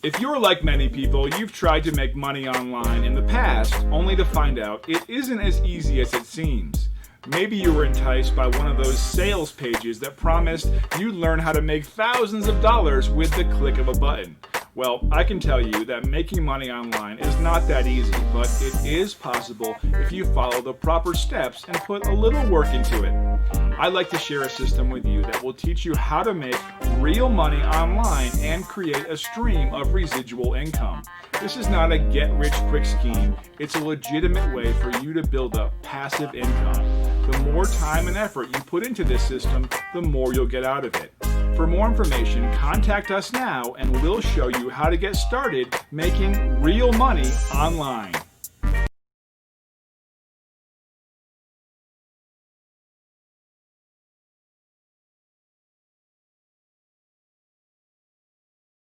If you're like many people, you've tried to make money online in the past, only to find out it isn't as easy as it seems. Maybe you were enticed by one of those sales pages that promised you'd learn how to make thousands of dollars with the click of a button. Well, I can tell you that making money online is not that easy, but it is possible if you follow the proper steps and put a little work into it. I'd like to share a system with you that will teach you how to make real money online and create a stream of residual income. This is not a get-rich-quick scheme. It's a legitimate way for you to build up passive income. The more time and effort you put into this system, the more you'll get out of it. For more information, contact us now and we'll show you how to get started making real money online.